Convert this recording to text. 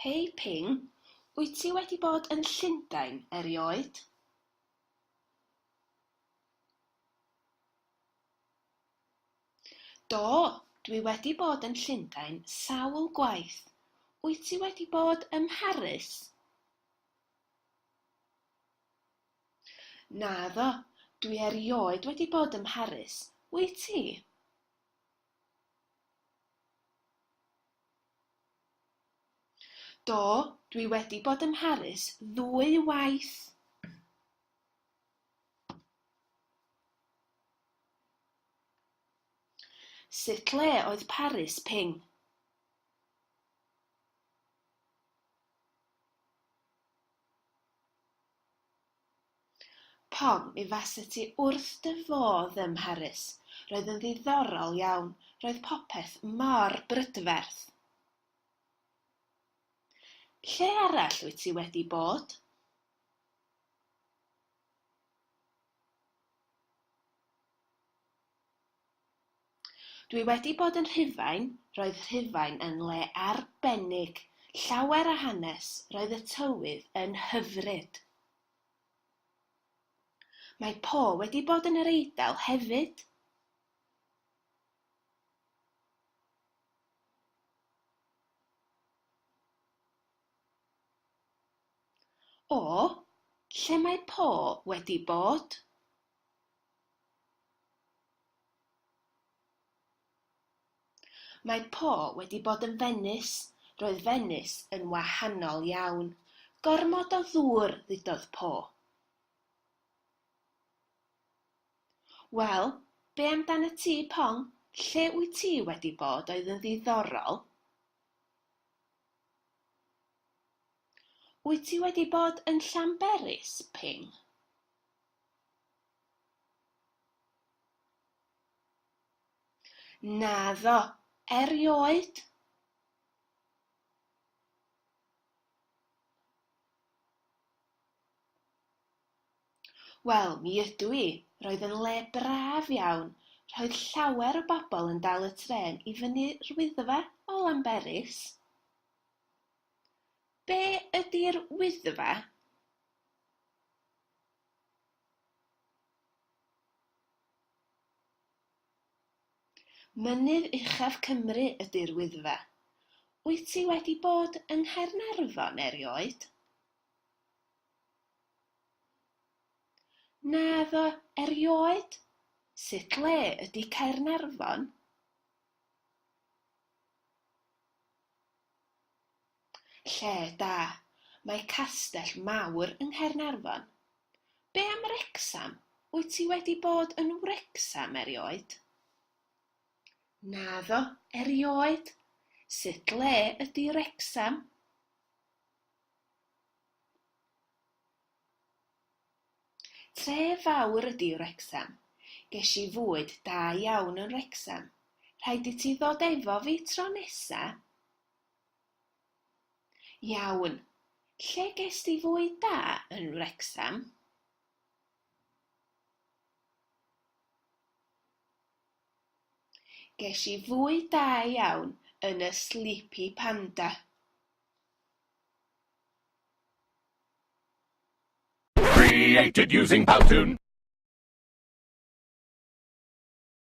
Hei Ping, wyt ti wedi bod yn Llundain erioed? Do, dwi wedi bod yn Llundain sawl gwaith. Wyt ti wedi bod ym Mharis? Naddo, dwi erioed wedi bod ym Mharis. Wyt ti? Do, dwi wedi bod ym Mharis 2 waith. Sut le oedd Paris, Ping? Pong, mi fasa ti wrth dy fodd ym Mharis. Roedd yn ddiddorol iawn. Roedd popeth mor brydferth. Lle arall wyt ti wedi bod? Dwi wedi bod yn Rhufain. Roedd Rhufain yn le arbennig. Llawer o hanes. Roedd y tywydd yn hyfryd. Mae Po wedi bod yn yr Eidal hefyd. O, lle mae Po wedi bod? Mae Po wedi bod yn Venice. Roedd Venice yn wahanol iawn. Gormod o ddŵr ddudodd Po. Wel, be amdana ti, Pong? Lle wyt ti wedi bod oedd yn ddiddorol? Wyt ti wedi bod yn Llanberis, Ping? Naddo, erioed. Wel, mi ydw i. Roedd yn le braf iawn. Roedd llawer o bobl yn dal y tren i fyny'r Wyddfa o Llanberis. Be ydi'r Wyddfa? Mynydd Uchaf Cymru ydi'r Wyddfa. Wyt ti wedi bod yng Nghaernarfon erioed? Naddo, erioed. Sut le ydy Caernarfon? Lle da. Mae castell mawr yng Nghaernarfon. Be am Wrecsam? Wyt ti wedi bod yn Wrecsam erioed? Naddo, erioed. Sut le ydy Wrecsam? Tre fawr ydy Wrecsam. Ges i fwyd da iawn yn Wrecsam. Rhaid i ti ddod efo fi tro nesa? Iawn. Lle ges ti fwyd da yn Wrecsam? Ges i fwyd da iawn yn y Sleepy Panda. Created using Powtoon.